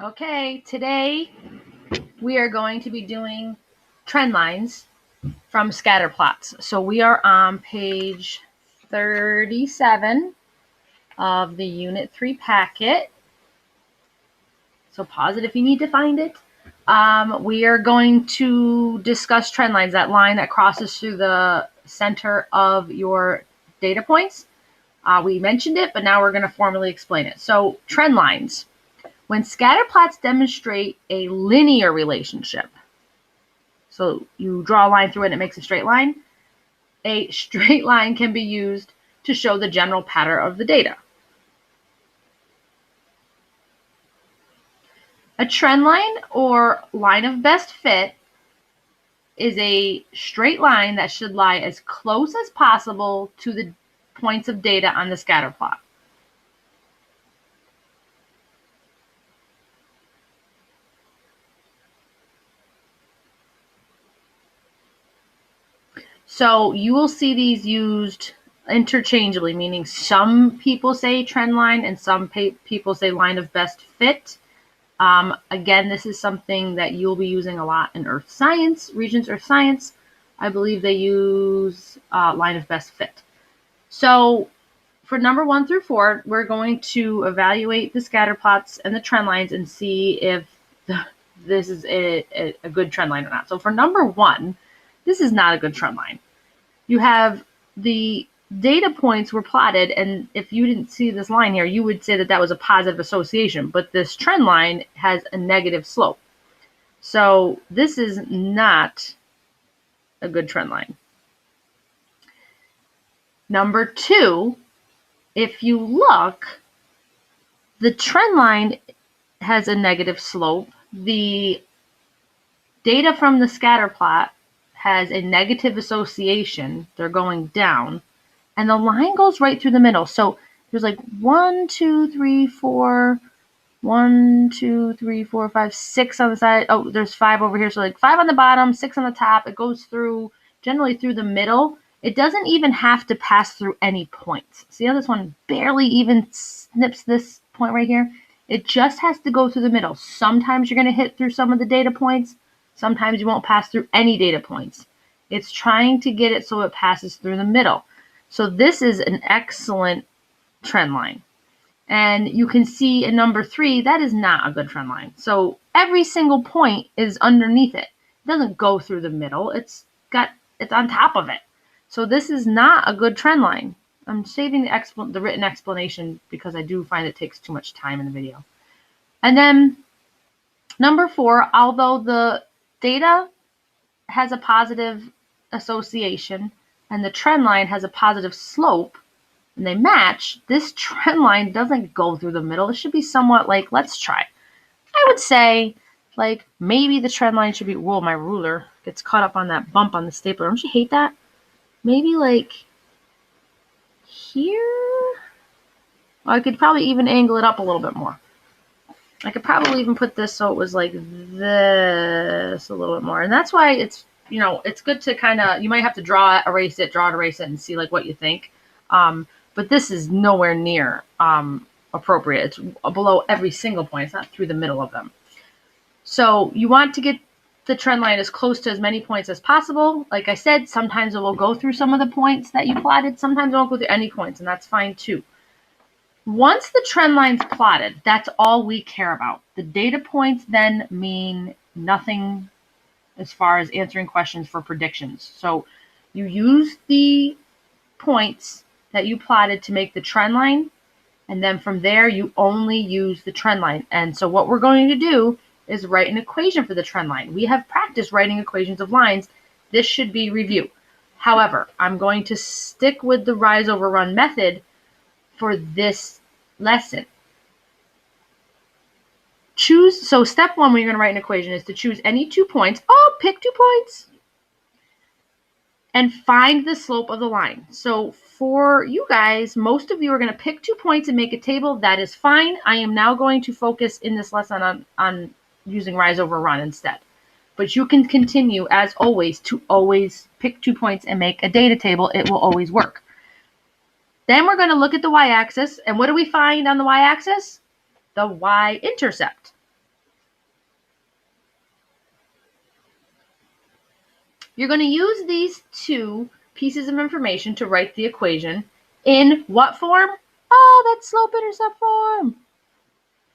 Okay, today we are going to be doing trend lines from scatter plots. So we are on page 37 of the Unit 3 packet. So pause it if you need to find it. We are going to discuss trend lines, that line that crosses through the center of your data points. We mentioned it, but now we're going to formally explain it. So trend lines. When scatter plots demonstrate a linear relationship, so you draw a line through it and it makes a straight line can be used to show the general pattern of the data. A trend line or line of best fit is a straight line that should lie as close as possible to the points of data on the scatter plot. So you will see these used interchangeably, meaning some people say trend line and some people say line of best fit. Again, this is something that you'll be using a lot in earth science, Regents Earth Science. I believe they use line of best fit. So for number 1 through 4, we're going to evaluate the scatter plots and the trend lines and see if this is a good trend line or not. So for number 1, this is not a good trend line. You have the data points were plotted, and if you didn't see this line here, you would say that that was a positive association, but this trend line has a negative slope. So this is not a good trend line. Number 2, if you look, the trend line has a negative slope. The data from the scatter plot has a negative association. They're going down. And the line goes right through the middle. So there's like 1, 2, 3, 4, 1, 2, 3, 4, 5, 6 on the side. Oh, there's 5 over here. So like 5 on the bottom, 6 on the top. It goes through, generally through the middle. It doesn't even have to pass through any points. See how this one barely even snips this point right here? It just has to go through the middle. Sometimes you're going to hit through some of the data points. Sometimes you won't pass through any data points. It's trying to get it so it passes through the middle. So this is an excellent trend line. And you can see in number 3, that is not a good trend line. So every single point is underneath it. It doesn't go through the middle. It's on top of it. So this is not a good trend line. I'm saving the written explanation because I do find it takes too much time in the video. And then number 4, although the data has a positive association and the trend line has a positive slope, and they match, this trend line doesn't go through the middle. It should be somewhat like, let's try. I would say, like, maybe the trend line should be, whoa, my ruler gets caught up on that bump on the stapler. Don't you hate that? Maybe like here? Well, I could probably even angle it up a little bit more. I could probably even put this so it was like this a little bit more. And that's why it's, it's good to kind of, you might have to draw it, erase it, and see like what you think. But this is nowhere near appropriate. It's below every single point. It's not through the middle of them. So you want to get the trend line as close to as many points as possible. Like I said, sometimes it will go through some of the points that you plotted. Sometimes it won't go through any points, and that's fine too. Once the trend line's plotted, that's all we care about. The data points then mean nothing as far as answering questions for predictions. So you use the points that you plotted to make the trend line, and then from there you only use the trend line. And so what we're going to do is write an equation for the trend line. We have practiced writing equations of lines. This should be review. However, I'm going to stick with the rise over run method for this lesson. So step 1 when you're going to write an equation is to choose any 2 points. Oh, pick 2 points. And find the slope of the line. So for you guys, most of you are going to pick 2 points and make a table. That is fine. I am now going to focus in this lesson on using rise over run instead. But you can continue, as always, to always pick 2 points and make a data table. It will always work. Then we're going to look at the y-axis. And what do we find on the y-axis? The y-intercept. You're going to use these two pieces of information to write the equation in what form? Oh, that's slope-intercept form.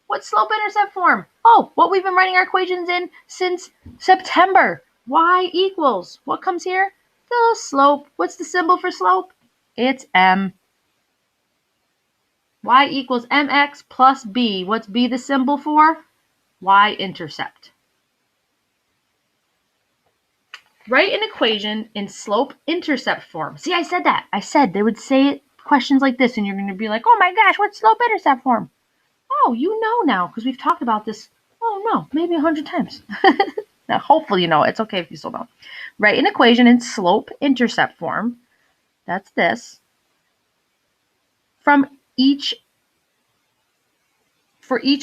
What slope-intercept form? Oh, what we've been writing our equations in since September. Y equals, what comes here? The slope. What's the symbol for slope? It's m. Y equals mx plus b. What's b the symbol for? Y-intercept. Write an equation in slope-intercept form. See, I said that. I said they would say questions like this, and you're going to be like, oh my gosh, what's slope-intercept form? Oh, you know now, because we've talked about this, oh no, maybe 100 times. Now, hopefully you know. It's okay if you still don't. Write an equation in slope-intercept form. That's this. For each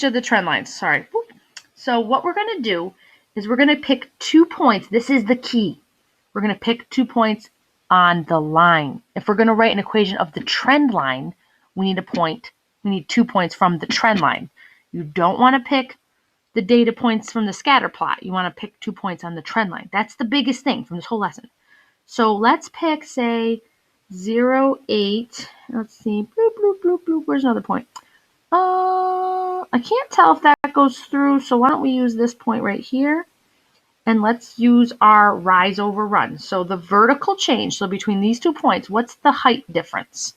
of the trend lines. Sorry. So what we're going to do is we're going to pick 2 points. This is the key. We're going to pick 2 points on the line. If we're going to write an equation of the trend line, we need 2 points from the trend line. You don't want to pick the data points from the scatter plot. You want to pick 2 points on the trend line. That's the biggest thing from this whole lesson. So let's pick, say, 0, 8. Let's see. Bloop, bloop, bloop, bloop. Where's another point? I can't tell if that goes through, so why don't we use this point right here? And let's use our rise over run. So the vertical change, so between these 2 points, what's the height difference?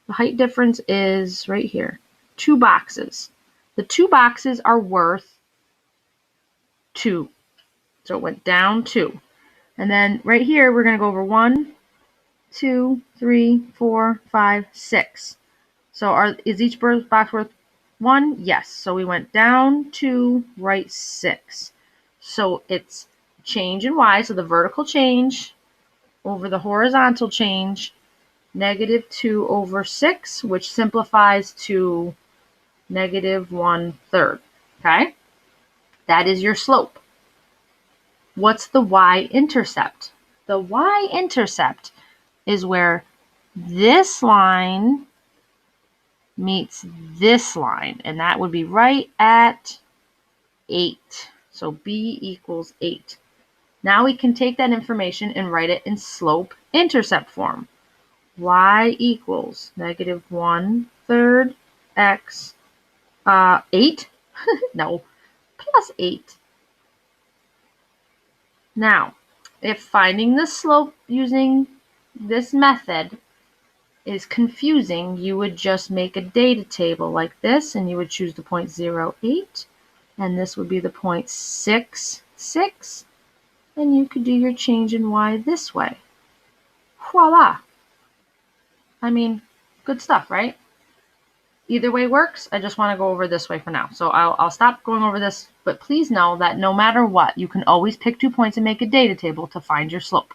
The height difference is right here, 2 boxes. The 2 boxes are worth 2. So it went down 2. And then right here, we're going to go over 1, 2, 3, 4, 5, 6. So is each box worth 1? Yes. So we went down 2, right 6. So it's change in y, so the vertical change over the horizontal change, negative 2 over 6, which simplifies to negative 1/3. Okay? That is your slope. What's the y-intercept? The y-intercept is where this line meets this line, and that would be right at 8. So b equals 8. Now we can take that information and write it in slope-intercept form. Y equals negative 1/3 x 8. No, plus 8. Now, if finding the slope using this method is confusing, you would just make a data table like this, and you would choose the point 0, 8, and this would be the point 6, 6, and you could do your change in y this way. Voila! I mean, good stuff, right? Either way works. I just want to go over this way for now. So I'll stop going over this, but please know that no matter what, you can always pick 2 points and make a data table to find your slope.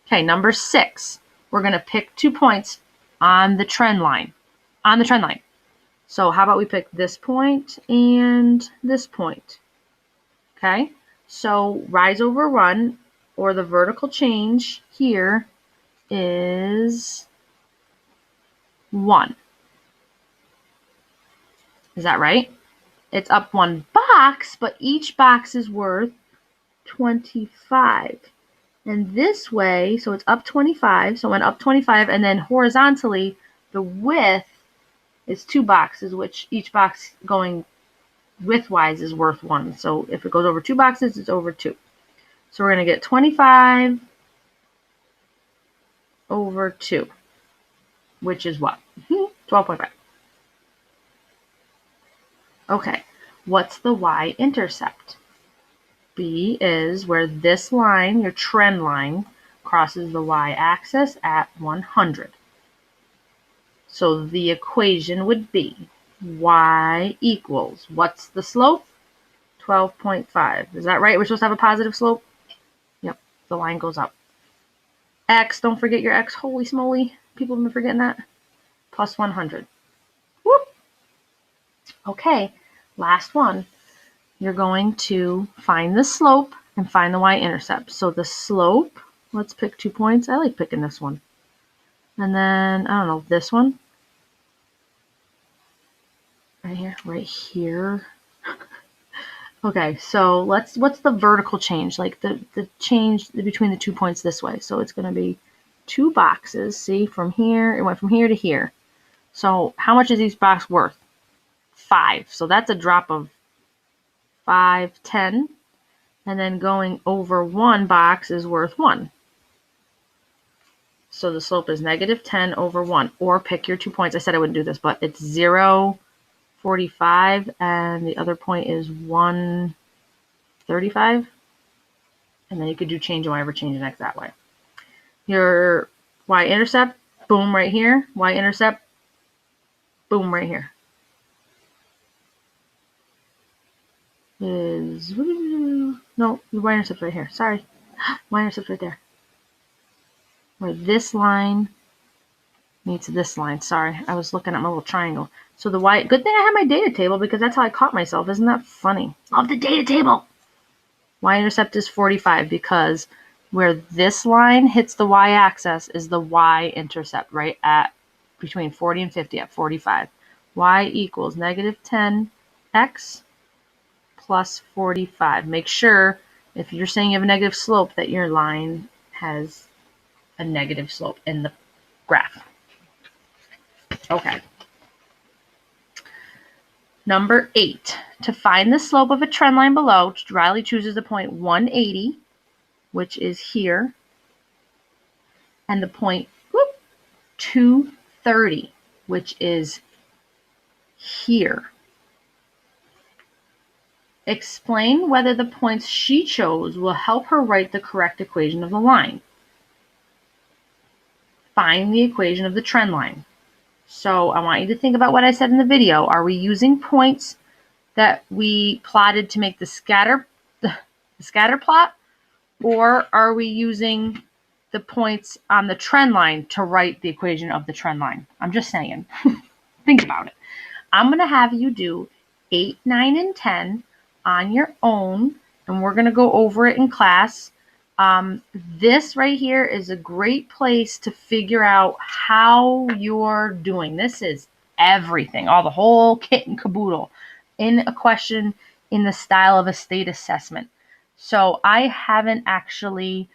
Okay, number 6. We're going to pick 2 points on the trend line. So how about we pick this point and this point? Okay, so rise over run, or the vertical change here, is 1. Is that right? It's up 1 box, but each box is worth 25. And this way, so it's up 25, so it went up 25, and then horizontally, the width is 2 boxes, which each box going widthwise is worth 1. So if it goes over 2 boxes, it's over 2. So we're going to get 25 over 2, which is what? 12.5. Okay, what's the y-intercept? B is where this line, your trend line, crosses the y-axis at 100. So the equation would be y equals, what's the slope? 12.5. Is that right? We're supposed to have a positive slope? Yep, the line goes up. X, don't forget your x. Holy smoly, people have been forgetting that. Plus 100. Whoop. Okay, last one. You're going to find the slope and find the y-intercept. So the slope, let's pick 2 points. I like picking this one. And then, I don't know, this one. Right here. Okay, so what's the vertical change? Like the change between the 2 points this way. So it's going to be 2 boxes. See, from here, it went from here to here. So how much is each box worth? 5. So that's a drop of 5, 10. And then going over 1 box is worth 1. So the slope is negative 10 over 1. Or pick your 2 points. I said I wouldn't do this, but it's 0, 45, and the other point is 1, 35. And then you could do change y over change in x that way. Your y-intercept, boom, right here. Y-intercept, boom, right here. Is, no, the y-intercept's right here. Sorry. Y-intercept's right there. Where this line meets this line. Sorry, I was looking at my little triangle. So the y, good thing I have my data table because that's how I caught myself. Isn't that funny? Love the data table. Y-intercept is 45 because where this line hits the y-axis is the y-intercept, right at between 40 and 50 at 45. Y equals negative 10x plus 45. Make sure if you're saying you have a negative slope that your line has a negative slope in the graph. Okay. Number 8. To find the slope of a trend line below, Riley chooses the point 180, which is here, and the point 230, which is here. Explain whether the points she chose will help her write the correct equation of the line. Find the equation of the trend line. So I want you to think about what I said in the video. Are we using points that we plotted to make the scatter plot, or are we using the points on the trend line to write the equation of the trend line? I'm just saying. Think about it. I'm going to have you do 8, 9, and 10 on your own, and we're going to go over it in class. This right here is a great place to figure out how you're doing. This is everything, the whole kit and caboodle in a question in the style of a state assessment. So I haven't actually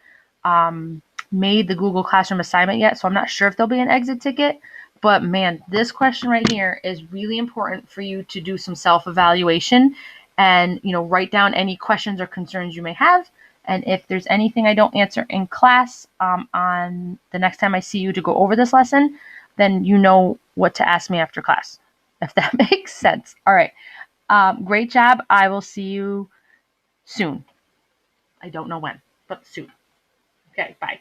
made the Google Classroom assignment yet, so I'm not sure if there'll be an exit ticket. But man, this question right here is really important for you to do some self-evaluation and, write down any questions or concerns you may have. And if there's anything I don't answer in class on the next time I see you to go over this lesson, then you know what to ask me after class, if that makes sense. All right. Great job. I will see you soon. I don't know when, but soon. Okay, bye.